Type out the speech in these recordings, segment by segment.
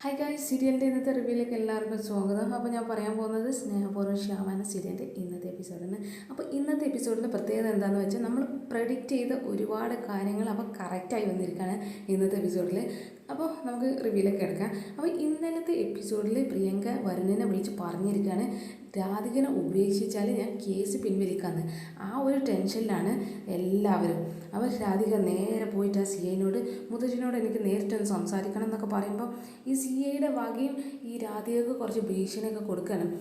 Hi guys, സീരിയലിൻ്റെ ഇന്നത്തെ റിവ്യൂയിലേക്ക് എല്ലാവർക്കും സ്വാഗതം. അപ്പോൾ ഞാൻ പറയാൻ പോകുന്നത് സ്നേഹപൂർവ്വം ശ്യാമ എന്ന സീരിയലിൻ്റെ ഇന്നത്തെ എപ്പിസോഡാണ്. അപ്പോൾ ഇന്നത്തെ എപ്പിസോഡിൻ്റെ പ്രത്യേകത എന്താണെന്ന് വെച്ചാൽ നമ്മൾ പ്രെഡിക്റ്റ് ചെയ്ത ഒരുപാട് കാര്യങ്ങൾ അപ്പോൾ കറക്റ്റായി വന്നിരിക്കുകയാണ് ഇന്നത്തെ എപ്പിസോഡിൽ. അപ്പോൾ നമുക്ക് റിവ്യൂയിലേക്ക് എടുക്കാം. അപ്പോൾ ഇന്നലത്തെ എപ്പിസോഡിൽ പ്രിയങ്ക വരുണിനെ വിളിച്ച് പറഞ്ഞിരിക്കുകയാണ്, രാധികനെ ഉപേക്ഷിച്ചാൽ ഞാൻ കേസ് പിൻവലിക്കാമെന്ന്. ആ ഒരു ടെൻഷനിലാണ് എല്ലാവരും. അപ്പോൾ രാധിക നേരെ പോയിട്ട് ആ സി ഐനോട്, മുത്തശ്ശിനോട് എനിക്ക് നേരിട്ടൊന്ന് സംസാരിക്കണം എന്നൊക്കെ പറയുമ്പോൾ ഈ സി ഐയുടെ വകയും ഈ രാധികക്ക് കുറച്ച് ഭീഷണിയൊക്കെ കൊടുക്കണം.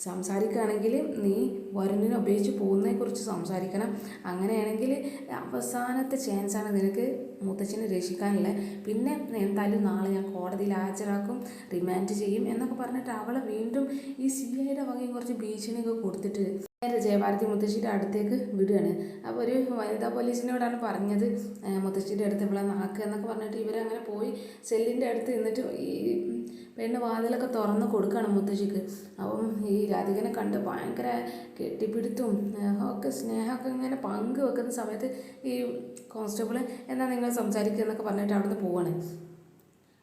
സംസാരിക്കുകയാണെങ്കിൽ നീ വരുണിനെ ഉപേക്ഷിച്ച് പോകുന്നതിനെക്കുറിച്ച് സംസാരിക്കണം. അങ്ങനെയാണെങ്കിൽ അവസാനത്തെ ചാൻസാണ് നിനക്ക് മുത്തച്ഛനെ രക്ഷിക്കാനുള്ളത്. പിന്നെ എന്തായാലും നാളെ ഞാൻ കോടതിയിൽ ഹാജരാക്കും, റിമാൻഡ് ചെയ്യും എന്നൊക്കെ പറഞ്ഞിട്ട് അവളെ വീണ്ടും ഈ സി ഐയുടെ വകയും കുറച്ച് ഭീഷണിയൊക്കെ കൊടുത്തിട്ട് നേരെ ജയഭാരതി മുത്തശ്ശിയുടെ അടുത്തേക്ക് വിടുകയാണ്. അപ്പോൾ ഒരു വനിതാ പോലീസിനോടാണ് പറഞ്ഞത് മുത്തശ്ശിയുടെ അടുത്ത് ഇവിടെ നാക്കുക എന്നൊക്കെ പറഞ്ഞിട്ട് ഇവരങ്ങനെ പോയി സെല്ലിൻ്റെ അടുത്ത് നിന്നിട്ട് ഈ പെണ്ണ് വാതിലൊക്കെ തുറന്ന് കൊടുക്കുകയാണ് മുത്തശ്ശിക്ക്. അപ്പം ഈ രാധികനെ കണ്ട് ഭയങ്കര കെട്ടിപ്പിടുത്തും ഒക്കെ സ്നേഹമൊക്കെ ഇങ്ങനെ പങ്ക് വെക്കുന്ന സമയത്ത് ഈ കോൺസ്റ്റബിൾ എന്നാൽ നിങ്ങൾ സംസാരിക്കുക എന്നൊക്കെ പറഞ്ഞിട്ട് അവിടെ നിന്ന് പോവാണ്.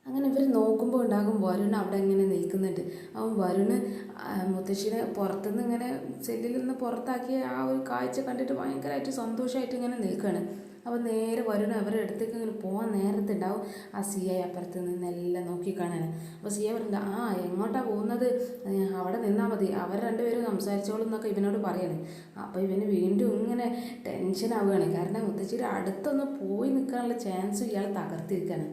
അങ്ങനെ ഇവർ നോക്കുമ്പോൾ ഉണ്ടാകും വരുൺ അവിടെ ഇങ്ങനെ നിൽക്കുന്നുണ്ട്. അവൻ വരുണ് മുത്തശ്ശിനെ പുറത്തുനിന്ന് ഇങ്ങനെ സെല്ലിൽ നിന്ന് പുറത്താക്കിയ ആ ഒരു കാഴ്ച കണ്ടിട്ട് ഭയങ്കരമായിട്ട് സന്തോഷമായിട്ട് ഇങ്ങനെ നിൽക്കുകയാണ്. അപ്പോൾ നേരെ വരുൺ അവരുടെ അടുത്തേക്ക് ഇങ്ങനെ പോകാൻ നേരത്തുണ്ടാവും ആ സി ഐ അപ്പുറത്ത് നിന്നെല്ലാം നോക്കി കാണാൻ. അപ്പോൾ സി ഐ പറയുന്നത് എങ്ങോട്ടാണ് പോകുന്നത്, അവിടെ നിന്നാൽ മതി, അവർ രണ്ടുപേരും സംസാരിച്ചോളും എന്നൊക്കെ ഇവനോട് പറയണേ. അപ്പോൾ ഇവന് വീണ്ടും ഇങ്ങനെ ടെൻഷൻ ആവുകയാണ്. കാരണം മുത്തശ്ശിയുടെ അടുത്തൊന്ന് പോയി നിൽക്കാനുള്ള ചാൻസ് ഇയാൾ തകർത്തിരിക്കുകയാണ്.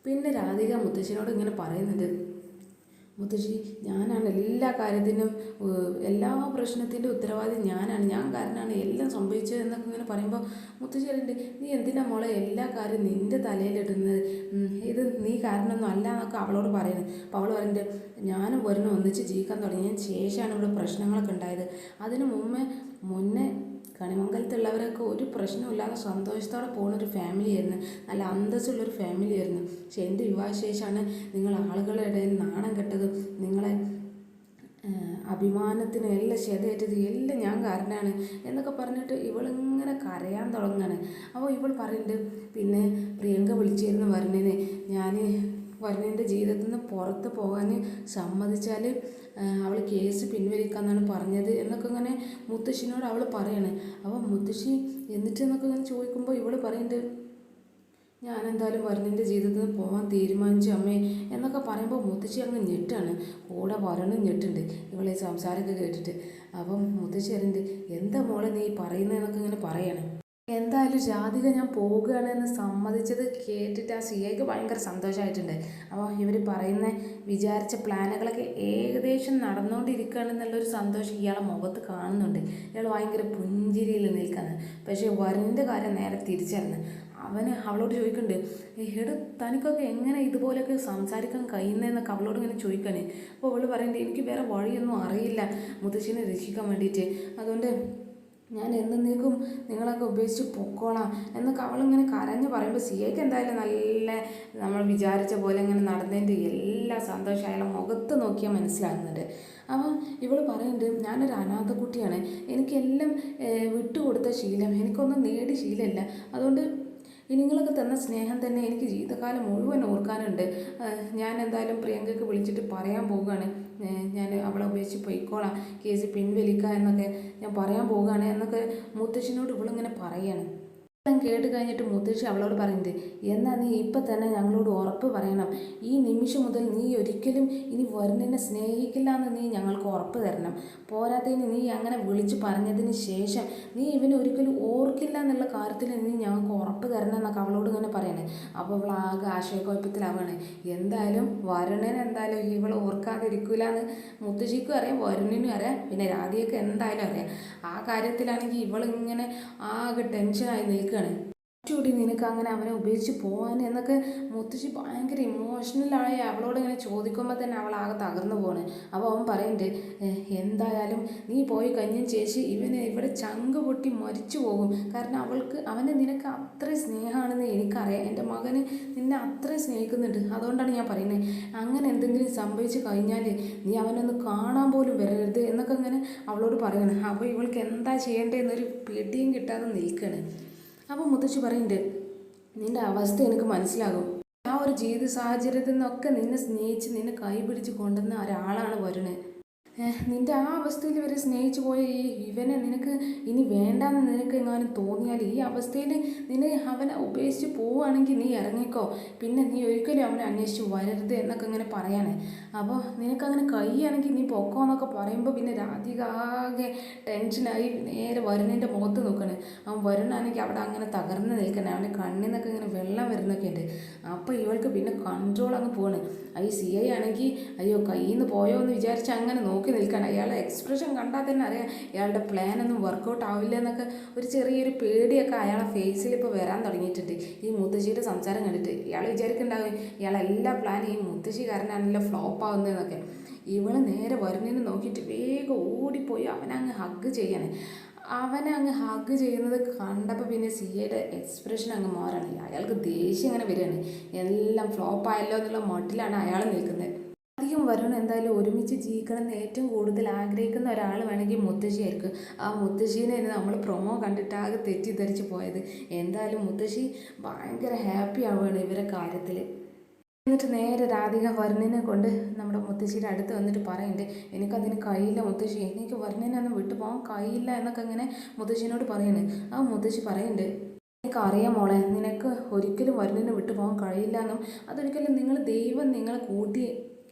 പിന്നെ രാധിക മുത്തശ്ശിനോട് ഇങ്ങനെ പറയുന്നുണ്ട്, മുത്തശ്ശി ഞാനാണ് എല്ലാ കാര്യത്തിനും, എല്ലാ പ്രശ്നത്തിൻ്റെ ഉത്തരവാദി ഞാനാണ്, ഞാൻ കാരണമാണ് എല്ലാം സംഭവിച്ചത് എന്നൊക്കെ ഇങ്ങനെ പറയുമ്പോൾ മുത്തശ്ശി പറയുന്നുണ്ട്, നീ എന്തിനാ മോളെ എല്ലാ കാര്യവും നിൻ്റെ തലയിലിടുന്നത്, ഇത് നീ കാരണമൊന്നും അല്ല എന്നൊക്കെ അവളോട് പറയുന്നത്. അപ്പോൾ അവൾ പറയുന്നുണ്ട്, ഞാനും വരുന്ന ഒന്നിച്ച് ജീവിക്കാൻ തുടങ്ങിയതിന് ശേഷമാണ് ഇവിടെ പ്രശ്നങ്ങളൊക്കെ ഉണ്ടായത്. അതിന് മുന്നേ കണിമംഗലത്തുള്ളവരൊക്കെ ഒരു പ്രശ്നമില്ലാതെ സന്തോഷത്തോടെ പോകുന്നൊരു ഫാമിലിയായിരുന്നു, നല്ല അന്തസ്സുള്ളൊരു ഫാമിലിയായിരുന്നു. പക്ഷെ എൻ്റെ വിവാഹശേഷമാണ് നിങ്ങൾ ആളുകളുടെ ഇടയിൽ നാണം കെട്ടതും നിങ്ങളെ അഭിമാനത്തിന് എല്ലാം ക്ഷതയേറ്റത് എല്ലാം ഞാൻ കാരണമാണ് എന്നൊക്കെ പറഞ്ഞിട്ട് ഇവളിങ്ങനെ കരയാൻ തുടങ്ങുകയാണ്. അപ്പോൾ ഇവൾ പറയുന്നുണ്ട്, പിന്നെ പ്രിയങ്ക വിളിച്ചിരുന്നു വരുണിനെ, ഞാൻ വരുണിൻ്റെ ജീവിതത്തിൽ നിന്ന് പുറത്ത് പോകാൻ സമ്മതിച്ചാൽ അവൾ കേസ് പിൻവലിക്കാമെന്നാണ് പറഞ്ഞത് എന്നൊക്കെ ഇങ്ങനെ മുത്തശ്ശിനോട് അവൾ പറയണേ. അപ്പോൾ മുത്തശ്ശി എന്നിട്ട് എന്നൊക്കെ ഇങ്ങനെ ചോദിക്കുമ്പോൾ ഇവൾ പറയുന്നുണ്ട്, ഞാനെന്തായാലും വരുണിൻ്റെ ജീവിതത്തിൽ നിന്ന് പോകാൻ തീരുമാനിച്ചു അമ്മേ എന്നൊക്കെ പറയുമ്പോൾ മുത്തശ്ശി അങ്ങ് ഞെട്ടാണ്. കൂടെ വരുണും ഞെട്ടുണ്ട് ഇവളെ സംസാരമൊക്കെ കേട്ടിട്ട്. അപ്പം മുത്തശ്ശി അറിയുന്നുണ്ട്, എന്താ മോളെ നീ പറയുന്നതെന്നൊക്കെ ഇങ്ങനെ പറയണേ. എന്തായാലും രാധിക ഞാൻ പോകുകയാണ് എന്ന് സമ്മതിച്ചത് കേട്ടിട്ട് ആ സി ഐക്ക് ഭയങ്കര സന്തോഷമായിട്ടുണ്ട്. അപ്പോൾ ഇവർ പറയുന്ന വിചാരിച്ച പ്ലാനുകളൊക്കെ ഏകദേശം നടന്നുകൊണ്ടിരിക്കുകയാണെന്നുള്ളൊരു സന്തോഷം ഇയാളെ മുഖത്ത് കാണുന്നുണ്ട്. ഇയാൾ ഭയങ്കര പുഞ്ചിരിയിൽ നിൽക്കുന്നത്. പക്ഷേ വരുണിൻ്റെ കാര്യം നേരെ തിരിച്ചറിഞ്ഞ് അവളോട് ചോദിക്കുന്നുണ്ട്, എടാ തനിക്കൊക്കെ എങ്ങനെ ഇതുപോലെയൊക്കെ സംസാരിക്കാൻ കഴിയുന്നതെന്നൊക്കെ അവളോട് ഇങ്ങനെ ചോദിക്കാനേ. അപ്പോൾ അവൾ പറയുന്നുണ്ട്, എനിക്ക് വേറെ വഴിയൊന്നും അറിയില്ല മുത്തശ്ശിനെ രക്ഷിക്കാൻ വേണ്ടിയിട്ട്, അതുകൊണ്ട് ഞാൻ എന്നേക്കും നിങ്ങളൊക്കെ ഉപേക്ഷിച്ച് പൊക്കോളാം എന്നൊക്കെ അവളിങ്ങനെ കരഞ്ഞ് പറയുമ്പോൾ സി ഐക്ക് എന്തായാലും നല്ല നമ്മൾ വിചാരിച്ച പോലെ ഇങ്ങനെ നടന്നതിൻ്റെ എല്ലാ സന്തോഷം അയാളെ മുഖത്ത് നോക്കിയാൽ മനസ്സിലാകുന്നുണ്ട്. അപ്പം ഇവൾ പറയുന്നുണ്ട്, ഞാനൊരു അനാഥ കുട്ടിയാണ്, എനിക്കെല്ലാം വിട്ടുകൊടുത്ത ശീലം, എനിക്കൊന്നും നേടി ശീലമില്ല, അതുകൊണ്ട് നിങ്ങളൊക്കെ തന്ന സ്നേഹം തന്നെ എനിക്ക് ജീവിതകാലം മുഴുവൻ ഓർക്കാനുണ്ട്. ഞാൻ എന്തായാലും പ്രിയങ്കയ്ക്ക് വിളിച്ചിട്ട് പറയാൻ പോവുകയാണ്, ഞാൻ അവളെ ഉപേക്ഷിച്ച് പോയിക്കോളാം, കേസ് പിൻവലിക്കുക എന്നൊക്കെ ഞാൻ പറയാൻ പോവുകയാണ് എന്നൊക്കെ മുത്തശ്ശിനോട് ഇവളിങ്ങനെ പറയാണ്. എല്ലാം കേട്ട് കഴിഞ്ഞിട്ട് മുത്തശ്ശി അവളോട് പറയുന്നത്, എന്നാൽ നീ ഇപ്പം തന്നെ ഞങ്ങളോട് ഉറപ്പ് പറയണം, ഈ നിമിഷം മുതൽ നീ ഒരിക്കലും ഇനി വരുണിനെ സ്നേഹിക്കില്ല എന്ന് നീ ഞങ്ങൾക്ക് ഉറപ്പ് തരണം. പോരാത്തതിന് നീ അങ്ങനെ വിളിച്ച് പറഞ്ഞതിന് ശേഷം നീ ഇവനെ ഒരിക്കലും ഓർക്കില്ല എന്നുള്ള കാര്യത്തിൽ നീ ഞങ്ങൾക്ക് ഉറപ്പ് തരണം എന്നൊക്കെ അവളോട് ഇങ്ങനെ പറയണേ. അപ്പോൾ അവൾ ആകെ ആശയക്കുഴപ്പത്തിലാവുകയാണ്. എന്തായാലും വരുണിനെ എന്തായാലും ഇവൾ ഓർക്കാതിരിക്കില്ല എന്ന് മുത്തശ്ശിക്കും അറിയാം, വരുണിനും അറിയാം, പിന്നെ രാധികയ്ക്ക് എന്തായാലും അറിയാം. ആ കാര്യത്തിലാണെങ്കിൽ ഇവളിങ്ങനെ ആകെ ടെൻഷനായി നിൽക്കുകയാണ്. ചൂടി നിനക്ക് അങ്ങനെ അവനെ ഉപേക്ഷിച്ച് പോകാൻ എന്നൊക്കെ മുത്തശ്ശി ഭയങ്കര ഇമോഷണലായി അവളോട് ഇങ്ങനെ ചോദിക്കുമ്പോൾ തന്നെ അവളാകെ തകർന്നു പോവാണ്. അപ്പോൾ അവൻ പറയുന്നുണ്ട്, എന്തായാലും നീ പോയി കഴിഞ്ഞ ശേഷം ഇവിടെ ചങ്ക് പൊട്ടി മരിച്ചു പോകും. കാരണം അവന് നിനക്ക് അത്രയും സ്നേഹമാണെന്ന് എനിക്കറിയാം, എൻ്റെ മകന് നിന്നെ അത്രയും സ്നേഹിക്കുന്നുണ്ട്, അതുകൊണ്ടാണ് ഞാൻ പറയുന്നത്. അങ്ങനെ എന്തെങ്കിലും സംഭവിച്ചു കഴിഞ്ഞാൽ നീ അവനൊന്ന് കാണാൻ പോലും വരരുത് എന്നൊക്കെ ഇങ്ങനെ അവളോട് പറയണം. അപ്പോൾ ഇവൾക്ക് എന്താ ചെയ്യേണ്ടതെന്നൊരു പിടിയും കിട്ടാതെ നിൽക്കുകയാണ്. അപ്പോൾ മുത്തശ്ശി പറയുന്നുണ്ട്, നിൻ്റെ അവസ്ഥ എനിക്ക് മനസ്സിലാകും, ആ ഒരു ജീവിത സാഹചര്യത്തിൽ നിന്നൊക്കെ നിന്നെ സ്നേഹിച്ച് നിന്നെ കൈ പിടിച്ച് കൊണ്ടുവന്ന ഒരാളാണ് വരുണൻ. നിന്റെ ആ അവസ്ഥയിൽ വരെ സ്നേഹിച്ചു പോയ ഇവനെ നിനക്ക് ഇനി വേണ്ടാന്ന് നിനക്ക് എങ്ങാനും തോന്നിയാൽ ഈ അവസ്ഥയിൽ നിന്നെ അവനെ ഉപേക്ഷിച്ച് പോവുകയാണെങ്കിൽ നീ ഇറങ്ങിക്കോ, പിന്നെ നീ ഒരിക്കലും അവനെ അന്വേഷിച്ച് വരരുത് എന്നൊക്കെ ഇങ്ങനെ പറയാനേ. അപ്പോൾ നിനക്കങ്ങനെ കഴിയുകയാണെങ്കിൽ നീ പൊക്കോ എന്നൊക്കെ പറയുമ്പോൾ പിന്നെ രാധിക ആകെ ടെൻഷനായി നേരെ വരുണിൻ്റെ മുഖത്ത് നോക്കണേ. അവൻ വരുണാണെങ്കിൽ അവിടെ അങ്ങനെ തകർന്ന് നിൽക്കണേ, അവൻ്റെ കണ്ണിൽ നിന്നൊക്കെ ഇങ്ങനെ വെള്ളം വരുന്നൊക്കെ ഉണ്ട്. അപ്പോൾ ഇവൾക്ക് പിന്നെ കൺട്രോൾ അങ്ങ് പോവാണ്. ഈ CI ആണെങ്കിൽ അയ്യോ കയ്യിൽ നിന്ന് പോയോ എന്ന് വിചാരിച്ച് അങ്ങനെ നോക്കി നിൽക്കണം. അയാളുടെ എക്സ്പ്രഷൻ കണ്ടാൽ തന്നെ അറിയാം ഇയാളുടെ പ്ലാനൊന്നും വർക്കൗട്ട് ആവില്ല എന്നൊക്കെ ഒരു ചെറിയൊരു പേടിയൊക്കെ അയാളെ ഫേസിൽ ഇപ്പോൾ വരാൻ തുടങ്ങിയിട്ടുണ്ട്. ഈ മുത്തശ്ശിയുടെ സംസാരം കണ്ടിട്ട് ഇയാൾ വിചാരിക്കുന്നുണ്ടാവും ഇയാളെല്ലാ പ്ലാനും ഈ മുത്തശ്ശി കാരനാണല്ലോ ഫ്ലോപ്പ് ആവുന്നതെന്നൊക്കെ. ഇവൾ നേരെ വരുണിനെ നോക്കിയിട്ട് വേഗം ഓടിപ്പോയി അവനെ അങ്ങ് ഹഗ് ചെയ്യുന്നത് കണ്ടപ്പോൾ പിന്നെ CIയുടെ എക്സ്പ്രഷൻ അങ്ങ് മാറാണ്. അയാൾക്ക് ദേഷ്യം അങ്ങനെ വരികയാണ്. എല്ലാം ഫ്ലോപ്പായല്ലോ എന്നുള്ള മട്ടിലാണ് അയാൾ നിൽക്കുന്നത്. അധികം വരുൺ എന്തായാലും ഒരുമിച്ച് ജീവിക്കണമെന്ന് ഏറ്റവും കൂടുതൽ ആഗ്രഹിക്കുന്ന ഒരാൾ വേണമെങ്കിൽ മുത്തശ്ശിയായിരിക്കും. ആ മുത്തശ്ശീനെ നമ്മൾ പ്രൊമോ കണ്ടിട്ട് ആകെ തെറ്റിദ്ധരിച്ച് പോയത്. എന്തായാലും മുത്തശ്ശി ഭയങ്കര ഹാപ്പി ആവുകയാണ് ഇവരെ കാര്യത്തിൽ. എന്നിട്ട് നേരെ രാധിക വരുണിനെ കൊണ്ട് നമ്മുടെ മുത്തശ്ശിയുടെ അടുത്ത് വന്നിട്ട് പറയുന്നുണ്ട് എനിക്കതിന് കഴിയില്ല മുത്തശ്ശി, എനിക്ക് വരുണിനെ ഒന്നും വിട്ടു പോകാൻ കഴിയില്ല എന്നൊക്കെ ഇങ്ങനെ മുത്തശ്ശിനോട് പറയുന്നത്. ആ മുത്തശ്ശി പറയുന്നുണ്ട് എനിക്കറിയാം മോളെ, നിനക്ക് ഒരിക്കലും വരുണിനെ വിട്ടു പോകാൻ കഴിയില്ല എന്നും അതൊരിക്കലും ദൈവം നിങ്ങളെ കൂട്ടി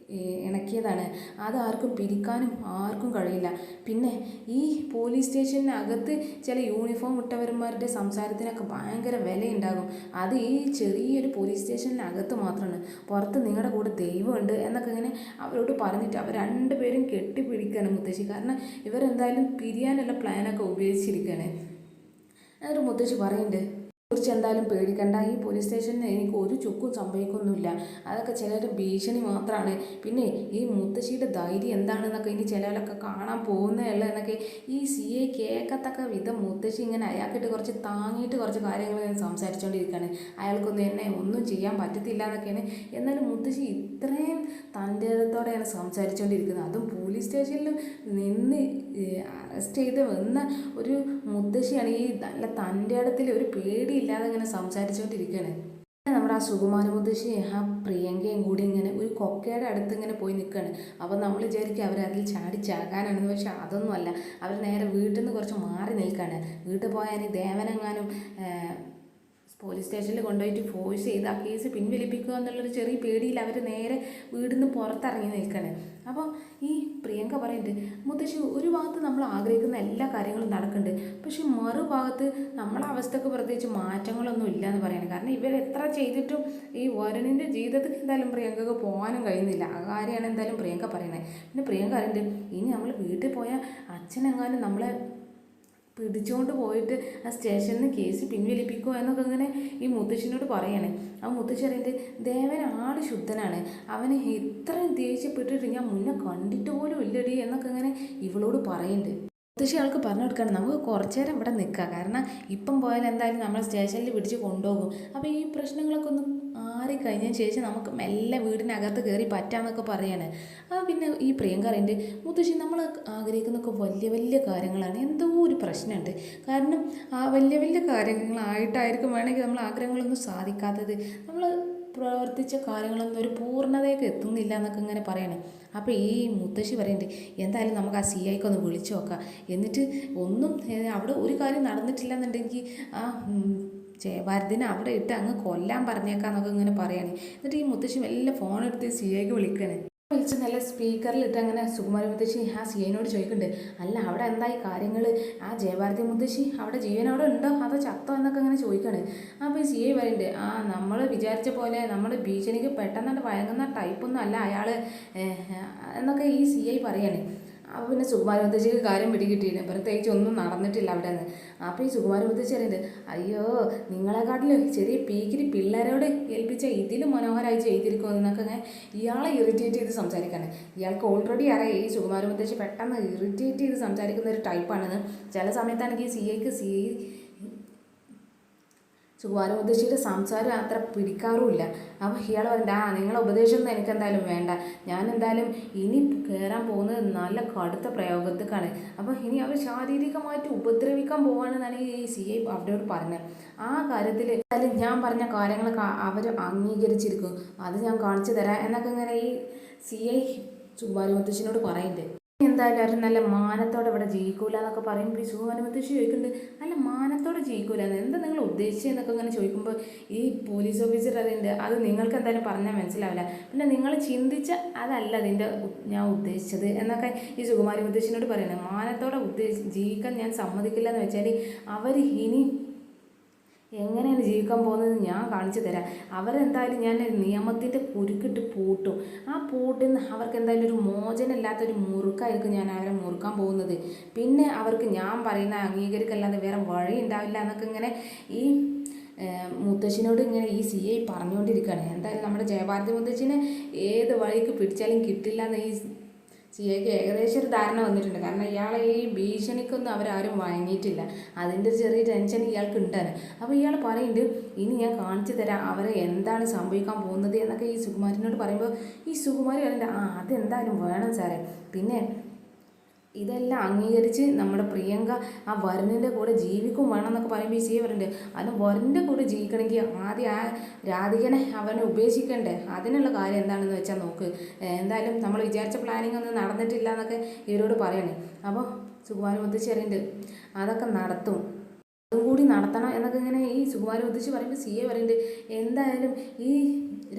ഇണക്കിയതാണ്, അത് ആർക്കും പിരിക്കാനും ആർക്കും കഴിയില്ല. പിന്നെ ഈ പോലീസ് സ്റ്റേഷനകത്ത് ചില യൂണിഫോം ഇട്ടവന്മാരുടെ സംസാരത്തിനൊക്കെ ഭയങ്കര വിലയുണ്ടാകും. അത് ഈ ചെറിയൊരു പോലീസ് സ്റ്റേഷനകത്ത് മാത്രമാണ്, പുറത്ത് നിങ്ങളുടെ കൂടെ ദൈവമുണ്ട് എന്നൊക്കെ ഇങ്ങനെ അവരോട് പറഞ്ഞിട്ട് അവർ രണ്ടുപേരും കെട്ടിപ്പിടിക്കുകയാണ് മുത്തശ്ശി. കാരണം ഇവരെന്തായാലും പിരിയാനുള്ള പ്ലാനൊക്കെ ഉപയോഗിച്ചിരിക്കുകയാണ്. എന്നിട്ട് മുത്തശ്ശി പറയുന്നുണ്ട് കുറിച്ച് എന്തായാലും പേടിക്കണ്ട, ഈ പോലീസ് സ്റ്റേഷനിൽ എനിക്ക് ഒരു ചുക്കും സംഭവിക്കൊന്നുമില്ല, അതൊക്കെ ചിലരുടെ ഭീഷണി മാത്രമാണ്. പിന്നെ ഈ മുത്തശ്ശിയുടെ ധൈര്യം എന്താണെന്നൊക്കെ ഇനി ചിലരൊക്കെ കാണാൻ പോകുന്നതല്ല എന്നൊക്കെ ഈ CI കേൾക്കത്തക്ക വിധം മുത്തശ്ശി ഇങ്ങനെ അയാൾക്കിട്ട് കുറച്ച് താങ്ങിയിട്ട് കുറച്ച് കാര്യങ്ങൾ ഇങ്ങനെ സംസാരിച്ചുകൊണ്ടിരിക്കുകയാണ്. അയാൾക്കൊന്നും എന്നെ ഒന്നും ചെയ്യാൻ പറ്റത്തില്ല എന്നൊക്കെയാണ്. എന്നാലും മുത്തശ്ശി ഇത്രയും തൻ്റെ ഇടത്തോടെയാണ് സംസാരിച്ചുകൊണ്ടിരിക്കുന്നത്. അതും പോലീസ് സ്റ്റേഷനിൽ നിന്ന് അറസ്റ്റ് ചെയ്ത് വന്ന ഒരു മുത്തശ്ശിയാണ് ഈ നല്ല തൻ്റെ ഇടത്തിൽ ഒരു പേടിയില്ലാതെ ഇങ്ങനെ സംസാരിച്ചുകൊണ്ടിരിക്കുകയാണ്. നമ്മുടെ ആ സുകുമാര മുത്തശ്ശി ആ പ്രിയങ്കയും കൂടി ഇങ്ങനെ ഒരു കൊക്കയുടെ അടുത്ത് ഇങ്ങനെ പോയി നിൽക്കുകയാണ്. അപ്പോൾ നമ്മൾ വിചാരിക്കും അവരതിൽ ചാടിച്ചാകാനാണെന്ന്, പക്ഷെ അതൊന്നും അല്ല. അവർ നേരെ വീട്ടിൽ നിന്ന് കുറച്ച് മാറി നിൽക്കുകയാണ്. വീട്ടിൽ പോയാൽ ദേവനെങ്ങാനും പോലീസ് സ്റ്റേഷനിൽ കൊണ്ടുപോയിട്ട് ഫോഴ്സ് ചെയ്ത് ആ കേസ് പിൻവലിപ്പിക്കുക എന്നുള്ളൊരു ചെറിയ പേടിയിൽ അവർ നേരെ വീടിൽ നിന്ന് പുറത്തിറങ്ങി നിൽക്കുകയാണ്. അപ്പോൾ ഈ പ്രിയങ്ക പറയുന്നുണ്ട് മുത്തശ്ശി ഒരു ഭാഗത്ത് നമ്മൾ ആഗ്രഹിക്കുന്ന എല്ലാ കാര്യങ്ങളും നടക്കുന്നുണ്ട്, പക്ഷെ മറുഭാഗത്ത് നമ്മളെ അവസ്ഥക്ക് പ്രത്യേകിച്ച് മാറ്റങ്ങളൊന്നും ഇല്ല എന്ന് പറയുന്നത്. കാരണം ഇവരെത്ര ചെയ്തിട്ടും ഈ വരുണിൻ്റെ ജീവിതത്തിൽ എന്തായാലും പ്രിയങ്കക്ക് പോകാനും കഴിയുന്നില്ല. ആ കാര്യമാണ് എന്തായാലും പ്രിയങ്ക പറയുന്നത്. പിന്നെ പ്രിയങ്ക പറയുന്നുണ്ട് ഇനി നമ്മൾ വീട്ടിൽ പോയാൽ അച്ഛനെങ്ങാനും നമ്മളെ പിടിച്ചുകൊണ്ട് പോയിട്ട് ആ സ്റ്റേഷനിൽ നിന്ന് കേസ് പിൻവലിപ്പിക്കുമോ എന്നൊക്കെ ഇങ്ങനെ ഈ മുത്തശ്ശിനോട് പറയണേ. ആ മുത്തശ്ശി പറയുന്നത് ദേവൻ ആള് ശുദ്ധനാണ്, അവന് ഇത്രയും ദേഷ്യപ്പെട്ടിട്ട് ഞാൻ മുന്നേ കണ്ടിട്ട് പോലും ഇല്ലടി എന്നൊക്കെ ഇങ്ങനെ ഇവളോട് പറയുന്നുണ്ട്. മുത്തശ്ശി ആൾക്ക് പറഞ്ഞു കൊടുക്കണം നമുക്ക് കുറച്ചു നേരം ഇവിടെ നിൽക്കാം, കാരണം ഇപ്പം പോയാൽ എന്തായാലും നമ്മൾ സ്റ്റേഷനിൽ പിടിച്ച് കൊണ്ടുപോകും. അപ്പോൾ ഈ പ്രശ്നങ്ങളൊക്കെ ഒന്ന് ആറിക്കഴിഞ്ഞതിന് ശേഷം നമുക്ക് മെല്ലെ വീടിനകത്ത് കയറി പറ്റാമെന്നൊക്കെ പറയാണ്. പിന്നെ ഈ പ്രിയങ്ക പറയുന്നുണ്ട് മുത്തശ്ശി നമ്മൾ ആഗ്രഹിക്കുന്നൊക്കെ വലിയ വലിയ കാര്യങ്ങളാണ്, എന്തോ ഒരു പ്രശ്നമുണ്ട്. കാരണം ആ വലിയ വലിയ കാര്യങ്ങളായിട്ടായിരിക്കും വേണമെങ്കിൽ നമ്മൾ ആഗ്രഹങ്ങളൊന്നും സാധിക്കാത്തത്, നമ്മൾ പ്രവർത്തിച്ച കാര്യങ്ങളൊന്നും ഒരു പൂർണ്ണതയൊക്കെ എത്തുന്നില്ല എന്നൊക്കെ ഇങ്ങനെ പറയണേ. അപ്പോൾ ഈ മുത്തശ്ശി പറയുന്നുണ്ട് എന്തായാലും നമുക്ക് ആ CIക്ക് ഒന്ന് വിളിച്ചു നോക്കാം, എന്നിട്ട് ഒന്നും അവിടെ ഒരു കാര്യം നടന്നിട്ടില്ല എന്നുണ്ടെങ്കിൽ ആ ജയഭാരതിനെ അവിടെ ഇട്ട് അങ്ങ് കൊല്ലാൻ പറഞ്ഞേക്കാന്നൊക്കെ ഇങ്ങനെ പറയാണ്. എന്നിട്ട് ഈ മുത്തശ്ശി വല്ല ഫോണെടുത്ത് CIക്ക് വിളിക്കണേ. വിളിച്ച് നല്ല സ്പീക്കറിലിട്ട് അങ്ങനെ സുകുമാരി മുത്തശ്ശി ആ CIനോട് ചോദിക്കുന്നുണ്ട് അല്ല അവിടെ എന്തായി കാര്യങ്ങൾ, ആ ജയഭാരതി മുത്തശ്ശി അവിടെ ജീവനോടെ ഉണ്ടോ അതോ ചത്തോ എന്നൊക്കെ അങ്ങനെ ചോദിക്കുകയാണ്. അപ്പോൾ ഈ CI പറയുന്നുണ്ട് നമ്മൾ വിചാരിച്ച പോലെ നമ്മൾ ഭീഷണിക്ക് പെട്ടെന്ന് വഴങ്ങുന്ന ടൈപ്പൊന്നും അല്ല അയാൾ എന്നൊക്കെ ഈ CI പറയാണ്. അപ്പോൾ പിന്നെ സുകുമാര മുത്തശ്ശിക്ക് കാര്യം പിടികിട്ടിയില്ല, പ്രത്യേകിച്ച് ഒന്നും നടന്നിട്ടില്ല അവിടെ നിന്ന്. അപ്പോൾ ഈ സുകുമാര മുത്തശ്ശി പറയുന്നത് അയ്യോ നിങ്ങളെക്കാട്ടിൽ ചെറിയ പീക്കിരി പിള്ളേരോട് ഏൽപ്പിച്ച ഇതിലും മനോഹരമായി ചെയ്തിരിക്കുമോ എന്നൊക്കെ ഞാൻ ഇയാളെ ഇറിറ്റേറ്റ് ചെയ്ത് സംസാരിക്കാണ്. ഇയാൾക്ക് ഓൾറെഡി അറിയാം ഈ സുകുമാര മുത്തശ്ശി പെട്ടെന്ന് ഇറിറ്റേറ്റ് ചെയ്ത് സംസാരിക്കുന്ന ഒരു ടൈപ്പാണെന്ന്. ചില സമയത്താണെങ്കിൽ CIക്ക് സുകുമാര മുത്തശ്ശിയുടെ സംസാരം അത്ര പിടിക്കാറുമില്ല. അപ്പോൾ ഇയാൾ പറയണ്ട, നിങ്ങളെ ഉപദേശമൊന്നും എനിക്കെന്തായാലും വേണ്ട, ഞാൻ എന്തായാലും ഇനി കയറാൻ പോകുന്നത് നല്ല കടുത്ത പ്രയോഗത്തിക്കാണ്. അപ്പോൾ ഇനി അവർ ശാരീരികമായിട്ട് ഉപദ്രവിക്കാൻ പോവാണെന്നാണ് ഈ CI അവരോട് പറഞ്ഞത്. ആ കാര്യത്തിൽ എന്തായാലും ഞാൻ പറഞ്ഞ കാര്യങ്ങളൊക്കെ അവർ അംഗീകരിച്ചിരിക്കും, അത് ഞാൻ കാണിച്ചു തരാം എന്നൊക്കെ ഇങ്ങനെ ഈ CI സുകുമാര മുത്തശ്ശിനോട് പറയുന്നുണ്ട്. എന്തായാലും അവർ നല്ല മാനത്തോടെ ഇവിടെ ജയിക്കൂല എന്നൊക്കെ പറയുമ്പോൾ ഈ സുകുമാര മുത്തശ്ശി ചോദിക്കുന്നുണ്ട്, നല്ല മാനത്തോടെ ജയിക്കൂല എന്താ നിങ്ങൾ ഉദ്ദേശിച്ചതെന്നൊക്കെ ഇങ്ങനെ ചോദിക്കുമ്പോൾ ഈ പോലീസ് ഓഫീസർ അതിൻ്റെ അത് നിങ്ങൾക്ക് എന്തായാലും പറഞ്ഞാൽ മനസ്സിലാവില്ല, പിന്നെ നിങ്ങൾ ചിന്തിച്ച അതല്ല അതിൻ്റെ ഞാൻ ഉദ്ദേശിച്ചത് എന്നൊക്കെ ഈ സുകുമാര മുത്തശ്ശിനോട് പറയുന്നത്. മാനത്തോടെ ജയിക്കാൻ ഞാൻ സമ്മതിക്കില്ല എന്ന് വെച്ചാൽ അവർ ഇനി എങ്ങനെയാണ് ജീവിക്കാൻ പോകുന്നത് ഞാൻ കാണിച്ചു തരാം. അവരെന്തായാലും ഞാൻ നിയമത്തിൻ്റെ കുരുക്കിട്ട് പൂട്ടും. ആ പൂട്ടിൽ അവർക്ക് എന്തായാലും ഒരു മോചനമില്ലാത്തൊരു മുറുക്കായിരിക്കും ഞാൻ അവരെ മുറുക്കാൻ പോകുന്നത്. പിന്നെ അവർക്ക് ഞാൻ പറയുന്ന അംഗീകരിക്കല്ലാതെ വേറെ വഴി ഉണ്ടാവില്ല എന്നൊക്കെ ഇങ്ങനെ ഈ മുത്തശ്ശിനോട് ഇങ്ങനെ ഈ CI പറഞ്ഞുകൊണ്ടിരിക്കുകയാണ്. എന്തായാലും നമ്മുടെ ജയഭാരതി മുത്തശ്ശിനെ ഏത് വഴിക്ക് പിടിച്ചാലും കിട്ടില്ല എന്ന് ഈ CIക്ക് ഏകദേശം ഒരു ധാരണ വന്നിട്ടുണ്ട്. കാരണം ഇയാളെ ഈ ഭീഷണിക്കൊന്നും അവരാരും വഴങ്ങിയിട്ടില്ല, അതിൻ്റെ ചെറിയ ടെൻഷൻ ഇയാൾക്ക് ഉണ്ടാണ്. അപ്പോൾ ഇയാൾ പറയുന്നുണ്ട്, ഇനി ഞാൻ കാണിച്ചു തരാം അവരെ എന്താണ് സംഭവിക്കാൻ പോകുന്നത് എന്നൊക്കെ ഈ സുകുമാരനോട് പറയുമ്പോൾ ഈ സുകുമാരി പറയുന്നുണ്ട്, അതെന്തായാലും വേണം സാറേ, പിന്നെ ഇതെല്ലാം അംഗീകരിച്ച് നമ്മുടെ പ്രിയങ്ക ആ വരുണിൻ്റെ കൂടെ ജീവിക്കും വേണം എന്നൊക്കെ പറയുമ്പോൾ ഈ CI പറയുന്നുണ്ട്, അത് വരുണിൻ്റെ കൂടെ ജീവിക്കണമെങ്കിൽ ആദ്യം ആ രാധികനെ അവനെ ഉപേക്ഷിക്കണ്ടേ, അതിനുള്ള കാര്യം എന്താണെന്ന് വെച്ചാൽ നോക്ക്, എന്തായാലും നമ്മൾ വിചാരിച്ച പ്ലാനിങ് ഒന്നും നടന്നിട്ടില്ല എന്നൊക്കെ ഇവരോട് പറയണേ. അപ്പോൾ സുകുമാര മുത്തശ്ശി പറയുന്നുണ്ട്, അതൊക്കെ നടത്തും, അതും കൂടി നടത്തണം എന്നൊക്കെ ഇങ്ങനെ ഈ സുകുമാര മുത്തശ്ശി പറയുമ്പോൾ CI പറയുന്നുണ്ട്, എന്തായാലും ഈ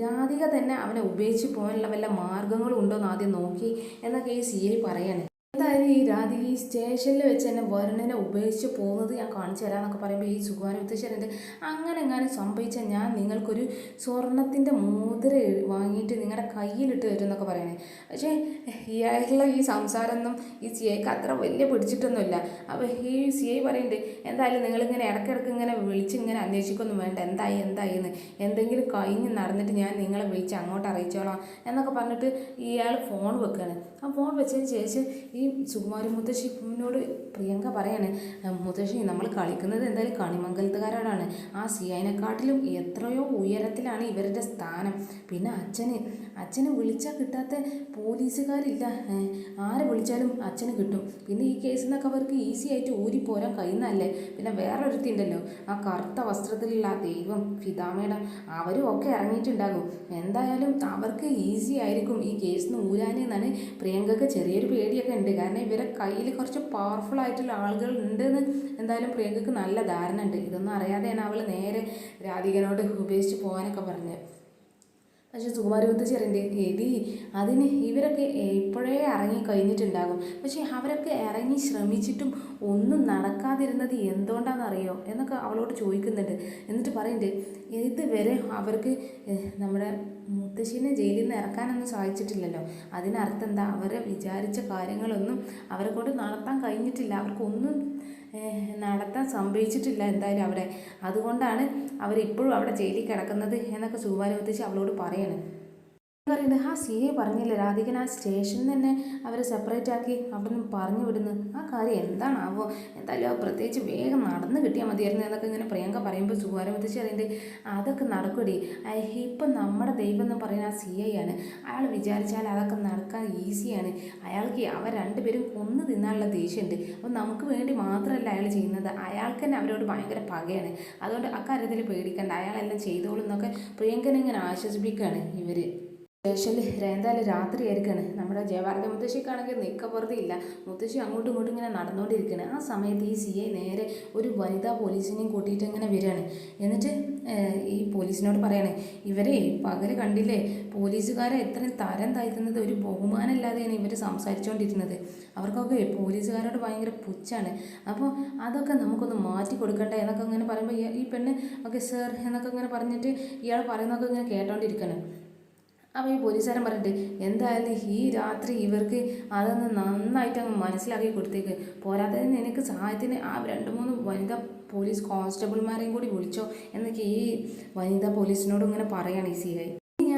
രാധിക തന്നെ അവനെ ഉപേക്ഷിച്ച് പോകാനുള്ള വല്ല മാർഗങ്ങളും ഉണ്ടോ എന്ന് ആദ്യം നോക്കി എന്നൊക്കെ ഈ CI പറയണേ. എന്തായാലും ഈ രാധിക ഈ സ്റ്റേഷനിൽ വെച്ച് തന്നെ വരുണിനെ ഉപേക്ഷിച്ച് പോകുന്നത് ഞാൻ കാണിച്ചു തരാമെന്നൊക്കെ പറയുമ്പോൾ ഈ സുകുമാര മുത്തശ്ശിയുണ്ട്, അങ്ങനെ എങ്ങാനും സംഭവിച്ചാൽ ഞാൻ നിങ്ങൾക്കൊരു സ്വർണത്തിൻ്റെ മോതിര വാങ്ങിയിട്ട് നിങ്ങളുടെ കയ്യിലിട്ട് തരും എന്നൊക്കെ പറയണേ. പക്ഷേ ഇയാളുടെ ഈ സംസാരമൊന്നും ഈ CIക്ക് അത്ര വലിയ പിടിച്ചിട്ടൊന്നുമില്ല. അപ്പോൾ ഈ CI പറയുന്നുണ്ട്, എന്തായാലും നിങ്ങളിങ്ങനെ ഇടയ്ക്കിടയ്ക്ക് ഇങ്ങനെ വിളിച്ച് ഇങ്ങനെ അന്വേഷിക്കൊന്നും വേണ്ട, എന്തായി എന്ന്, എന്തെങ്കിലും കഴിഞ്ഞ് നടന്നിട്ട് ഞാൻ നിങ്ങളെ വിളിച്ച് അങ്ങോട്ട് അറിയിച്ചോളാം എന്നൊക്കെ പറഞ്ഞിട്ട് ഇയാൾ ഫോൺ വെക്കുകയാണ്. ആ ഫോൺ വെച്ചതിന് ശേഷം ഈ സുകുമാരി മുത്തശ്ശിനോട് പ്രിയങ്ക പറയാണ്, മുത്തശ്ശി നമ്മൾ കളിക്കുന്നത് എന്തായാലും കണിമംഗലത്തുകാരോടാണ്, ആ CIനെക്കാട്ടിലും എത്രയോ ഉയരത്തിലാണ് ഇവരുടെ സ്ഥാനം, പിന്നെ അച്ഛന് വിളിച്ചാൽ കിട്ടാത്ത പോലീസുകാരില്ല, ആരെ വിളിച്ചാലും അച്ഛന് കിട്ടും, പിന്നെ ഈ കേസിൽ നിന്നൊക്കെ അവർക്ക് ഈസി ആയിട്ട് ഊരിപ്പോരാൻ കഴിയുന്നതല്ലേ, പിന്നെ വേറൊരുത്തി ഉണ്ടല്ലോ ആ കറുത്ത വസ്ത്രത്തിലുള്ള ആ ദൈവം ഫിദാമേഡം, അവരും ഒക്കെ ഇറങ്ങിയിട്ടുണ്ടാകും, എന്തായാലും അവർക്ക് ഈസി ആയിരിക്കും ഈ കേസിന് ഊരാനെന്നാണ് പ്രിയങ്കക്ക് ചെറിയൊരു പേടിയൊക്കെ ഉണ്ട്. കാരണം ഇവരെ കയ്യിൽ കുറച്ച് പവർഫുൾ ആയിട്ടുള്ള ആളുകൾ ഉണ്ടെന്ന് എന്തായാലും പ്രിയങ്കക്ക് നല്ല ധാരണ ഉണ്ട്. ഇതൊന്നും അറിയാതെയാണ് അവൾ നേരെ രാധികനോട് ഉപേക്ഷിച്ച് പോകാനൊക്കെ പറഞ്ഞത്. പക്ഷെ സുകുമാരി മുത്തശ്ശി പറയുന്നുണ്ട്, എടി അതിന് ഇവരൊക്കെ ഇപ്പോഴേ ഇറങ്ങി കഴിഞ്ഞിട്ടുണ്ടാകും, പക്ഷെ അവരൊക്കെ ഇറങ്ങി ശ്രമിച്ചിട്ടും ഒന്നും നടക്കാതിരുന്നത് എന്തുകൊണ്ടാണെന്നറിയോ എന്നൊക്കെ അവളോട് ചോദിക്കുന്നുണ്ട്. എന്നിട്ട് പറയുന്നുണ്ട്, ഇതുവരെ അവർക്ക് നമ്മുടെ മുത്തശ്ശീനെ ജയിലിൽ നിന്ന് ഇറക്കാനൊന്നും സാധിച്ചിട്ടില്ലല്ലോ, അതിനർത്ഥം എന്താ, അവരെ വിചാരിച്ച കാര്യങ്ങളൊന്നും അവരെ കൊണ്ട് നടത്താൻ കഴിഞ്ഞിട്ടില്ല, അവർക്കൊന്നും നടത്താൻ സംഭവിച്ചിട്ടില്ല എന്തായാലും അവിടെ, അതുകൊണ്ടാണ് അവരിപ്പോഴും അവിടെ ജയിലിൽ കിടക്കുന്നത് എന്നൊക്കെ സുകുമാരി മുത്തശ്ശി അവളോട് പറയണം. പറയുന്നത്, ആ CI പറഞ്ഞില്ല രാധികൻ ആ സ്റ്റേഷനിൽ തന്നെ അവരെ സെപ്പറേറ്റ് ആക്കി അവിടെ നിന്ന് പറഞ്ഞു വിടുന്നു, ആ കാര്യം എന്താണാവോ, എന്തായാലും പ്രത്യേകിച്ച് വേഗം നടന്ന് കിട്ടിയാൽ മതിയായിരുന്നു എന്നൊക്കെ ഇങ്ങനെ പ്രിയങ്ക പറയുമ്പോൾ സുകുമാരി മുത്തശ്ശി പറയുന്നത്, അതൊക്കെ നടക്കൂടി, ഇപ്പം നമ്മുടെ ദൈവം എന്ന് പറയുന്ന ആ CI ആണ്, അയാൾ വിചാരിച്ചാൽ അതൊക്കെ നടക്കാൻ ഈസിയാണ്, അയാൾക്ക് അവർ രണ്ടുപേരും കൊന്നു തിന്നാനുള്ള ദേഷ്യമുണ്ട്, അപ്പോൾ നമുക്ക് വേണ്ടി മാത്രമല്ല അയാൾ ചെയ്യുന്നത്, അയാൾക്ക് തന്നെ അവരോട് ഭയങ്കര പകയാണ്, അതുകൊണ്ട് അക്കാര്യത്തിൽ പേടിക്കണ്ട, അയാളെല്ലാം ചെയ്തോളും എന്നൊക്കെ പ്രിയങ്കനെ ഇങ്ങനെ ആശ്വസിപ്പിക്കുകയാണ് ഇവർ. സ്റ്റേഷനിൽ എന്തായാലും രാത്രി ആയിരിക്കാണ്. നമ്മുടെ ജയഭാരതി മുത്തശ്ശിക്കാണെങ്കിൽ നിൽക്കപ്പുറത്തില്ല, മുത്തശ്ശി അങ്ങോട്ടും ഇങ്ങോട്ടും ഇങ്ങനെ നടന്നുകൊണ്ടിരിക്കുകയാണ്. ആ സമയത്ത് ഈ CI നേരെ ഒരു വനിതാ പോലീസിനെയും കൂട്ടിയിട്ട് ഇങ്ങനെ വരികയാണ്. എന്നിട്ട് ഈ പോലീസിനോട് പറയണേ, ഇവരെ പകൽ കണ്ടില്ലേ പോലീസുകാരെ എത്രയും തരം താഴ്ത്തുന്നത്, ഒരു ബഹുമാനമില്ലാതെയാണ് ഇവർ സംസാരിച്ചുകൊണ്ടിരുന്നത്, അവർക്കൊക്കെ പോലീസുകാരോട് ഭയങ്കര പുച്ഛാണ്, അപ്പോൾ അതൊക്കെ നമുക്കൊന്ന് മാറ്റി കൊടുക്കണ്ടേ എന്നൊക്കെ ഇങ്ങനെ പറയുമ്പോൾ ഈ പെണ്ണ് ഒക്കെ സർ എന്നൊക്കെ ഇങ്ങനെ പറഞ്ഞിട്ട് ഇയാൾ പറയുന്നതൊക്കെ ഇങ്ങനെ കേട്ടോണ്ടിരിക്കുകയാണ്. അപ്പോൾ ഈ പോലീസുകാരൻ പറഞ്ഞിട്ട്, എന്തായാലും ഈ രാത്രി ഇവർക്ക് അതൊന്ന് നന്നായിട്ട് അങ്ങ് മനസ്സിലാക്കി കൊടുത്തേക്ക്, പോരാത്തതിന് എനിക്ക് സഹായത്തിന് ആ 2-3 വനിതാ പോലീസ് കോൺസ്റ്റബിൾമാരെയും കൂടി വിളിച്ചോ എന്നൊക്കെ ഈ വനിതാ പോലീസിനോട് ഇങ്ങനെ പറയുകയാണ് ഈ CI.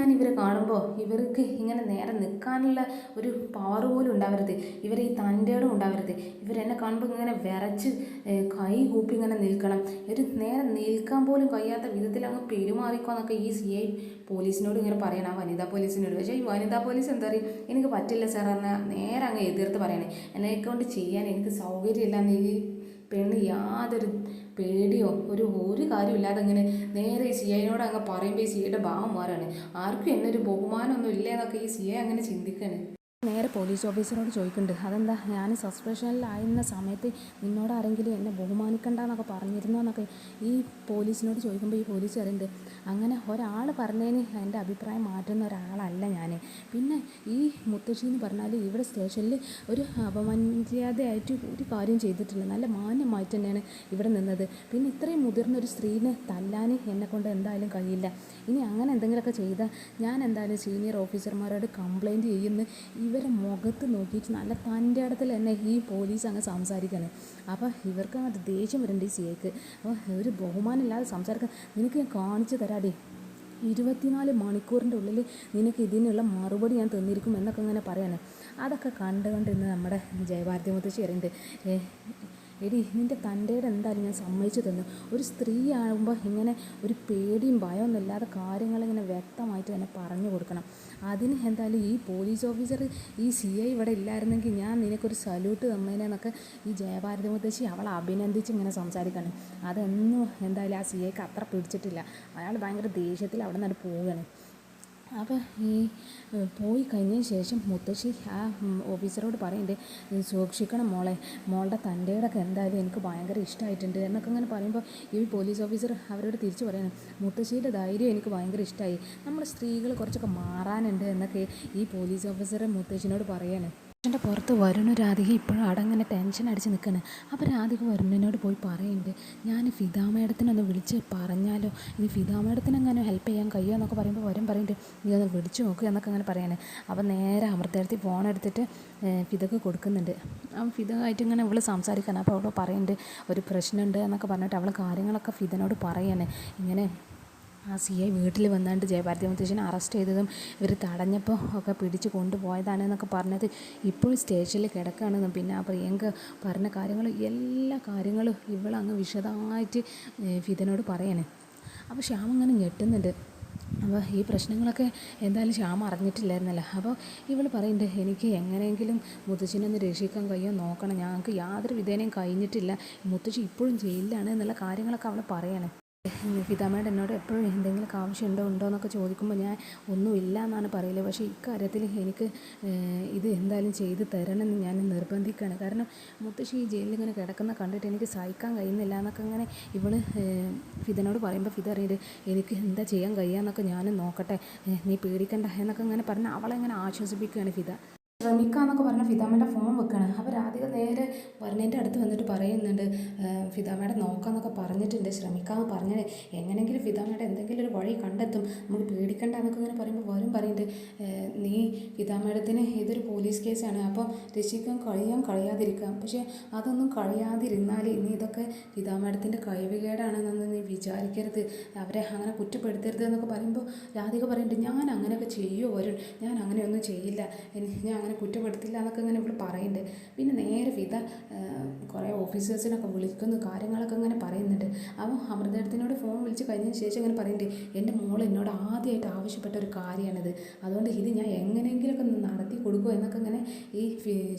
ഞാൻ ഇവരെ കാണുമ്പോൾ ഇവർക്ക് ഇങ്ങനെ നേരെ നിൽക്കാനുള്ള ഒരു പവർ പോലും ഉണ്ടാവരുത്, ഇവരെ ഈ തൻ്റെടും ഉണ്ടാവരുത്. ഇവരെന്നെ കാണുമ്പോൾ ഇങ്ങനെ വിറച്ച് കൈ കൂപ്പി ഇങ്ങനെ നിൽക്കണം, ഒരു നേരെ നിൽക്കാൻ പോലും കഴിയാത്ത വിധത്തിൽ അങ്ങ് പെരുമാറിക്കോന്നൊക്കെ ഈ CI പോലീസിനോട് ഇങ്ങനെ പറയണം, ആ വനിതാ പോലീസിനോട്. പക്ഷേ ഈ വനിതാ പോലീസ് എന്താ പറയും, എനിക്ക് പറ്റില്ല സാർ എന്നാൽ നേരെ അങ്ങ് എതിർത്ത് പറയണേ, എന്നെക്കൊണ്ട് ചെയ്യാൻ എനിക്ക് സൗകര്യമില്ല എന്ന് ഈ പെണ്ണ് യാതൊരു പേടിയോ ഒരു കാര്യമില്ലാതെ ഇങ്ങനെ നേരെ ഈ CIനോട് അങ്ങ് പറയുമ്പോൾ ഈ CIയുടെ ഭാവം മാറാണ്. ആർക്കും എന്നൊരു ബഹുമാനമൊന്നും ഇല്ല എന്നൊക്കെ ഈ CI അങ്ങനെ ചിന്തിക്കാണ്. നേരെ പോലീസ് ഓഫീസറോട് ചോദിക്കുന്നുണ്ട്, അതെന്താ ഞാൻ സസ്പെൻഷനിലായിരുന്ന സമയത്ത് നിന്നോട് ആരെങ്കിലും എന്നെ ബഹുമാനിക്കണ്ട എന്നൊക്കെ പറഞ്ഞിരുന്നോ എന്നൊക്കെ ഈ പോലീസിനോട് ചോദിക്കുമ്പോൾ ഈ പോലീസ് പറയുന്നുണ്ട്, അങ്ങനെ ഒരാൾ പറഞ്ഞതിന് എൻ്റെ അഭിപ്രായം മാറ്റുന്ന ഒരാളല്ല ഞാൻ. പിന്നെ ഈ മുത്തശ്ശി എന്ന് പറഞ്ഞാൽ ഇവിടെ സ്റ്റേഷനിൽ ഒരു അപമര്യാദയായിട്ട് ഒരു കാര്യം ചെയ്തിട്ടില്ല, നല്ല മാന്യമായിട്ട് തന്നെയാണ് ഇവിടെ നിന്നത്. പിന്നെ ഇത്രയും മുതിർന്നൊരു സ്ത്രീനെ തല്ലാൻ എന്നെക്കൊണ്ട് എന്തായാലും കഴിയില്ല. ഇനി അങ്ങനെ എന്തെങ്കിലുമൊക്കെ ചെയ്താൽ ഞാൻ എന്തായാലും സീനിയർ ഓഫീസർമാരോട് കംപ്ലയിൻറ്റ് ചെയ്യുന്നു. ഇവരെ മുഖത്ത് നോക്കിയിട്ട് നല്ല തൻ്റെ ഇടത്തിൽ തന്നെ ഈ പോലീസ് അങ്ങ് സംസാരിക്കുകയാണ്. അപ്പോൾ ഇവർക്ക് അങ്ങോട്ട് ദേഷ്യം വരുന്നുണ്ട് ഈ CIക്ക്. അപ്പോൾ ഒരു ബഹുമാനമില്ലാതെ സംസാരിക്കാൻ നിനക്ക് ഞാൻ കാണിച്ചു തരാടി, 24 മണിക്കൂറിൻ്റെ ഉള്ളിൽ നിനക്ക് ഇതിനുള്ള മറുപടി ഞാൻ തന്നിരിക്കും എന്നൊക്കെ ഇങ്ങനെ പറയാണ്. അതൊക്കെ കണ്ടുകൊണ്ടിരുന്ന് നമ്മുടെ ജയഭാരതി മുത്തശ്ശി പറയുന്നുണ്ട്, എടി നിൻ്റെ തൻ്റെയുടെ എന്തായാലും ഞാൻ സമ്മതിച്ചു തന്നു. ഒരു സ്ത്രീ ആകുമ്പോൾ ഇങ്ങനെ ഒരു പേടിയും ഭയമൊന്നും ഇല്ലാതെ കാര്യങ്ങളിങ്ങനെ വ്യക്തമായിട്ട് തന്നെ പറഞ്ഞു കൊടുക്കണം. അതിന് എന്തായാലും ഈ പോലീസ് ഓഫീസർ ഈ CI ഇവിടെ ഇല്ലായിരുന്നെങ്കിൽ ഞാൻ നിനക്കൊരു സല്യൂട്ട് തന്നേനെന്നൊക്കെ ഈ ജയഭാരതി മുത്തശ്ശി അവളെ അഭിനന്ദിച്ച് ഇങ്ങനെ സംസാരിക്കുകയാണ്. അതൊന്നും എന്തായാലും ആ CIക്ക് അത്ര പിടിച്ചിട്ടില്ല. അയാൾ ഭയങ്കര ദേഷ്യത്തിൽ അവിടെ നിന്ന് പോവുകയാണ്. അപ്പോൾ ഈ പോയി കഴിഞ്ഞതിന് ശേഷം മുത്തശ്ശി ആ ഓഫീസറോട് പറയുന്നുണ്ട്, സൂക്ഷിക്കണം മോളെ, മോളുടെ തൻ്റെയോടൊക്കെ എന്തായാലും എനിക്ക് ഭയങ്കര ഇഷ്ടമായിട്ടുണ്ട് എന്നൊക്കെ ഇങ്ങനെ പറയുമ്പോൾ ഈ പോലീസ് ഓഫീസർ അവരോട് തിരിച്ചു പറയണം, മുത്തശ്ശിയുടെ ധൈര്യം എനിക്ക് ഭയങ്കര ഇഷ്ടമായി, നമ്മൾ സ്ത്രീകൾ കുറച്ചൊക്കെ മാറാനുണ്ട് എന്നൊക്കെ ഈ പോലീസ് ഓഫീസർ മുത്തശ്ശിനോട് പറയാണ്. ൻ്റെ പുറത്ത് വരുണും രാധിക ഇപ്പോഴും അടങ്ങനെ ടെൻഷൻ അടിച്ച് നിൽക്കുകയാണ്. അപ്പോൾ രാധിക വരുണിനോട് പോയി പറയുന്നുണ്ട്, ഞാൻ ഫിദ മേഡത്തിനൊന്ന് വിളിച്ച് പറഞ്ഞാലോ, ഇനി ഫിദ മേഡത്തിന് അങ്ങനെ ഹെൽപ്പ് ചെയ്യാൻ കഴിയുമോ എന്നൊക്കെ പറയുമ്പോൾ വരും പറയുന്നുണ്ട്, നീ ഒന്ന് വിളിച്ച് നോക്കുക എന്നൊക്കെ അങ്ങനെ പറയാണ്. അപ്പോൾ നേരെ അമൃതയെടുത്ത് ഫോൺ എടുത്തിട്ട് ഫിദക്ക് കൊടുക്കുന്നുണ്ട്. അപ്പം ഫിദ ആയിട്ട് ഇങ്ങനെ ഇവൾ സംസാരിക്കാൻ. അപ്പോൾ അവൾ പറയുന്നുണ്ട് ഒരു പ്രശ്നമുണ്ട് എന്നൊക്കെ പറഞ്ഞിട്ട് അവൾ കാര്യങ്ങളൊക്കെ ഫിദനോട് പറയാണ്. ഇങ്ങനെ ആ CI വീട്ടിൽ വന്നാണ്ട് ജയഭാരതി മുത്തശ്ശിനെ അറസ്റ്റ് ചെയ്തതും ഇവർ തടഞ്ഞപ്പോൾ ഒക്കെ പിടിച്ച് കൊണ്ടുപോയതാണ് എന്നൊക്കെ പറഞ്ഞത് ഇപ്പോൾ സ്റ്റേഷനിൽ കിടക്കുകയാണെന്നും പിന്നെ ആ പ്രിയങ്ക പറഞ്ഞ കാര്യങ്ങളും എല്ലാ കാര്യങ്ങളും ഇവളങ്ങ് വിശദമായിട്ട് ഫിദനോട് പറയാണ്. അപ്പോൾ ശ്യാം അങ്ങനെ ഞെട്ടുന്നുണ്ട്. അപ്പോൾ ഈ പ്രശ്നങ്ങളൊക്കെ എന്തായാലും ശ്യാം അറിഞ്ഞിട്ടില്ലായിരുന്നല്ലോ. അപ്പോൾ ഇവൾ പറയുന്നുണ്ട്, എനിക്ക് എങ്ങനെയെങ്കിലും മുത്തശ്ശിനെ ഒന്ന് രക്ഷിക്കാൻ കഴിയുമോ നോക്കണം, ഞങ്ങൾക്ക് യാതൊരു വിധേനയും കഴിഞ്ഞിട്ടില്ല, മുത്തശ്ശി ഇപ്പോഴും ജയിലിലാണ് എന്നുള്ള കാര്യങ്ങളൊക്കെ അവൾ പറയാണ്. ഫിദ മേഡം എന്നോട് എപ്പോഴും എന്തെങ്കിലുമൊക്കെ ആവശ്യമുണ്ടോ എന്നൊക്കെ ചോദിക്കുമ്പോൾ ഞാൻ ഒന്നുമില്ല എന്നാണ് പറയല്. പക്ഷേ ഇക്കാര്യത്തിൽ എനിക്ക് ഇത് എന്തായാലും ചെയ്ത് തരണമെന്ന് ഞാൻ നിർബന്ധിക്കുകയാണ്. കാരണം മുത്തശ്ശി ഈ ജയിലിൽ ഇങ്ങനെ കിടക്കുന്ന കണ്ടിട്ട് എനിക്ക് സഹിക്കാൻ കഴിയുന്നില്ല എന്നൊക്കെ ഇങ്ങനെ ഇവൾ ഫിദനോട് പറയുമ്പോൾ ഫിദ അറിയുന്നത് എനിക്ക് എന്താ ചെയ്യാൻ കഴിയുക ഞാനും നോക്കട്ടെ, നീ പേടിക്കണ്ട എന്നൊക്കെ ഇങ്ങനെ പറഞ്ഞ് അവളെങ്ങനെ ആശ്വസിപ്പിക്കുകയാണ് ഫിദ. ശ്രമിക്കാമെന്നൊക്കെ പറഞ്ഞാൽ ഫിദാമ്മയുടെ ഫോൺ വെക്കുകയാണ്. അപ്പോൾ രാധിക നേരെ വരുണേൻ്റെ അടുത്ത് വന്നിട്ട് പറയുന്നുണ്ട്, ഫിദാമ്മയുടെ നോക്കാമെന്നൊക്കെ പറഞ്ഞിട്ടുണ്ട്, ശ്രമിക്കാമെന്ന് പറഞ്ഞത് എങ്ങനെയെങ്കിലും ഫിദാമ്മയുടെ എന്തെങ്കിലും ഒരു വഴി കണ്ടെത്തും, നമുക്ക് പേടിക്കണ്ട എന്നൊക്കെ ഇങ്ങനെ പറയുമ്പോൾ വരും പറയുന്നുണ്ട്, നീ ഫിദാമ്മേടത്തിന് ഇതൊരു പോലീസ് കേസാണ്, അപ്പോൾ രക്ഷിക്കാൻ കഴിയാതിരിക്കാം, പക്ഷേ അതൊന്നും കഴിയാതിരുന്നാൽ നീ ഇതൊക്കെ ഫിദാമ്മേടത്തിൻ്റെ കഴിവുകേടാണെന്നൊന്നും നീ വിചാരിക്കരുത്, അവരെ അങ്ങനെ കുറ്റപ്പെടുത്തരുത് എന്നൊക്കെ പറയുമ്പോൾ രാധിക പറയുന്നുണ്ട്, ഞാൻ അങ്ങനെയൊക്കെ ചെയ്യുമോ വരുൺ, ഞാൻ അങ്ങനെയൊന്നും ചെയ്യില്ല, ഞാൻ അങ്ങനെ കുറ്റപ്പെടുത്തില്ല എന്നൊക്കെ ഇങ്ങനെ ഇവിടെ പറയുന്നുണ്ട്. പിന്നെ നേരെ ഫിദ കുറേ ഓഫീസേഴ്സിനൊക്കെ വിളിക്കുന്നു, കാര്യങ്ങളൊക്കെ ഇങ്ങനെ പറയുന്നുണ്ട്. അപ്പോൾ അമൃതേടത്തിനോട് ഫോൺ വിളിച്ച് കഴിഞ്ഞതിന് ശേഷം ഇങ്ങനെ പറയുന്നുണ്ട്, എൻ്റെ മോൾ എന്നോട് ആദ്യമായിട്ട് ആവശ്യപ്പെട്ട ഒരു കാര്യമാണിത്, അതുകൊണ്ട് ഇത് ഞാൻ എങ്ങനെയെങ്കിലുമൊക്കെ ഒന്ന് നടത്തി കൊടുക്കുമോ എന്നൊക്കെ ഇങ്ങനെ ഈ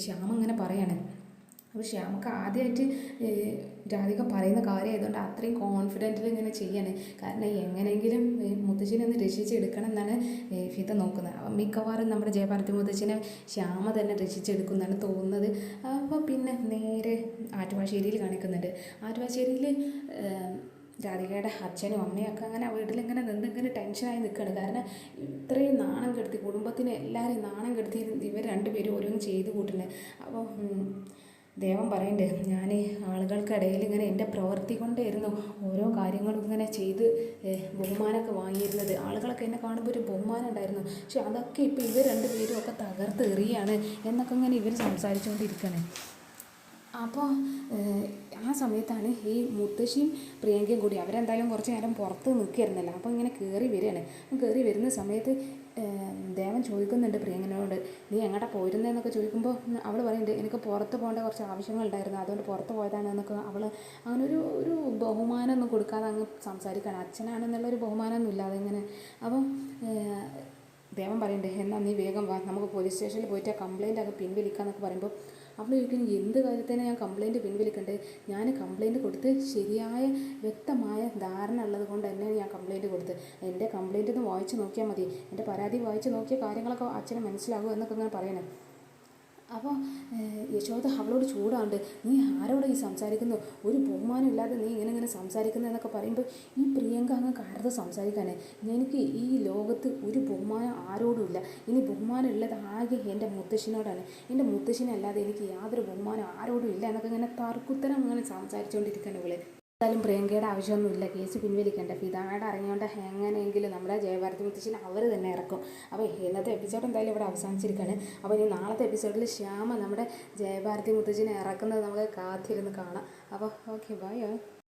ശ്യാമ ഇങ്ങനെ പറയാണ്. അപ്പോൾ ശ്യാമക്ക് ആദ്യമായിട്ട് രാധിക പറയുന്ന കാര്യമായതുകൊണ്ട് അത്രയും കോൺഫിഡൻറ്റിൽ ഇങ്ങനെ ചെയ്യാണ്. കാരണം എങ്ങനെയെങ്കിലും മുത്തശ്ശിനെ ഒന്ന് രക്ഷിച്ചെടുക്കണം എന്നാണ് ഫിദ നോക്കുന്നത്. അപ്പം മിക്കവാറും നമ്മുടെ ജയഭാരതി മുത്തശ്ശിനെ ശ്യാമ തന്നെ രക്ഷിച്ചെടുക്കുന്നതാണ് തോന്നുന്നത്. അപ്പോൾ പിന്നെ നേരെ ആറ്റുവാശ്ശേരിയിൽ കാണിക്കുന്നുണ്ട്. ആറ്റുവാശ്ശേരിയിൽ രാധികയുടെ അച്ഛനും അമ്മയൊക്കെ അങ്ങനെ വീട്ടിലിങ്ങനെ നിന്നിങ്ങനെ ടെൻഷനായി നിൽക്കുകയാണ്. കാരണം ഇത്രയും നാണം കെടുത്തി, കുടുംബത്തിന് എല്ലാവരെയും നാണം കെടുത്തി ഇവർ രണ്ടുപേരും ഓരോന്ന് ചെയ്ത് കൂട്ടുന്നത്. അപ്പോൾ ദേവൻ പറയുന്നുണ്ട്, ഞാൻ ആളുകൾക്കിടയിൽ ഇങ്ങനെ എൻ്റെ പ്രവൃത്തി കൊണ്ടായിരുന്നു ഓരോ കാര്യങ്ങളും ഇങ്ങനെ ചെയ്ത് ബഹുമാനമൊക്കെ വാങ്ങിയിരുന്നത്, ആളുകളൊക്കെ എന്നെ കാണുമ്പോൾ ഒരു ബഹുമാനം ഉണ്ടായിരുന്നു, പക്ഷെ അതൊക്കെ ഇപ്പോൾ ഇവർ രണ്ടുപേരും ഒക്കെ തകർത്ത് എറിയാണ് എന്നൊക്കെ ഇങ്ങനെ ഇവർ സംസാരിച്ചുകൊണ്ടിരിക്കുകയാണ്. അപ്പോൾ ആ സമയത്താണ് ഈ മുത്തശ്ശിയും പ്രിയങ്കയും കൂടി അവരെന്തായാലും കുറച്ച് നേരം പുറത്ത് നിൽക്കുകയായിരുന്നല്ലോ. അപ്പോൾ ഇങ്ങനെ കയറി വരികയാണ്. കയറി വരുന്ന സമയത്ത് ദേവൻ ചോദിക്കുന്നുണ്ട് പ്രിയങ്കനോട്, നീ എങ്ങോട്ടാ പോയിരുന്നതെന്നൊക്കെ ചോദിക്കുമ്പോൾ അവൾ പറയുന്നുണ്ട്, എനിക്ക് പുറത്ത് പോകേണ്ട കുറച്ച് ആവശ്യങ്ങളുണ്ടായിരുന്നു, അതുകൊണ്ട് പുറത്ത് പോയതാണ് എന്നൊക്കെ. അവൾ അങ്ങനെ ഒരു ബഹുമാനമൊന്നും കൊടുക്കാതെ അങ്ങ് സംസാരിക്കുകയാണ്. അച്ഛനാണെന്നുള്ളൊരു ബഹുമാനമൊന്നും ഇല്ലാതെ ഇങ്ങനെ. അപ്പം ദേവൻ പറയുന്നുണ്ട്, എന്നാൽ നീ വേഗം വാ, നമുക്ക് പോലീസ് സ്റ്റേഷനിൽ പോയിട്ട് ആ കംപ്ലയിൻ്റ് ഒക്കെ പിൻവലിക്കാമെന്നൊക്കെ പറയുമ്പോൾ അവൾ ചോദിക്കുന്നു, എന്ത് കാര്യത്തിനാണ് ഞാൻ കംപ്ലയിൻറ്റ് പിൻവലിക്കേണ്ടത്? ഞാൻ കംപ്ലയിൻറ്റ് കൊടുത്ത് ശരിയായ വ്യക്തമായ ധാരണ ഉള്ളത് കൊണ്ട് തന്നെയാണ് ഞാൻ കംപ്ലയിൻറ്റ് കൊടുത്തത്. എൻ്റെ കംപ്ലയിൻറ്റ് ഒന്ന് വായിച്ച് നോക്കിയാൽ മതി, എൻ്റെ പരാതി വായിച്ച് നോക്കിയ കാര്യങ്ങളൊക്കെ അച്ഛന് മനസ്സിലാകും എന്നൊക്കെ ഇങ്ങനെ പറയണേ. അപ്പോൾ യശോദ അവളോട് ചൂടാണ്ട്, നീ ആരോട് ഈ സംസാരിക്കുന്നു? ഒരു ബഹുമാനം ഇല്ലാതെ നീ ഇങ്ങനെ സംസാരിക്കുന്നു എന്നൊക്കെ പറയുമ്പോൾ ഈ പ്രിയങ്ക അങ്ങ് കരുത് സംസാരിക്കാനേ. എനിക്ക് ഈ ലോകത്ത് ഒരു ബഹുമാനം ആരോടും ഇല്ല. ഇനി ബഹുമാനം ഉള്ളത് ആകെ എൻ്റെ മുത്തശ്ശിനോടാണ്. എൻ്റെ മുത്തശ്ശിനല്ലാതെ എനിക്ക് യാതൊരു ബഹുമാനം ആരോടും ഇല്ല എന്നൊക്കെ ഇങ്ങനെ തർക്കുത്തരം അങ്ങനെ സംസാരിച്ചുകൊണ്ടിരിക്കുകയാണ് ഇവള്. എന്തായാലും പ്രിയങ്കയുടെ ആവശ്യമൊന്നുമില്ല, കേസ് പിൻവലിക്കേണ്ട. പിതാമയുടെ അറിഞ്ഞുകൊണ്ട് എങ്ങനെയെങ്കിലും നമ്മുടെ ജയഭാരതി മുത്തശ്ശിനെ അവർ തന്നെ ഇറക്കും. അപ്പോൾ ഇന്നത്തെ എപ്പിസോഡ് എന്തായാലും ഇവിടെ അവസാനിച്ചിരിക്കുകയാണ്. അപ്പോൾ ഇനി നാളത്തെ എപ്പിസോഡിൽ ശ്യാമ നമ്മുടെ ജയഭാരതി മുത്തശ്ശിനെ ഇറക്കുന്നത് നമുക്ക് കാത്തിരുന്ന് കാണാം. അപ്പോൾ ഓക്കെ, ബൈ.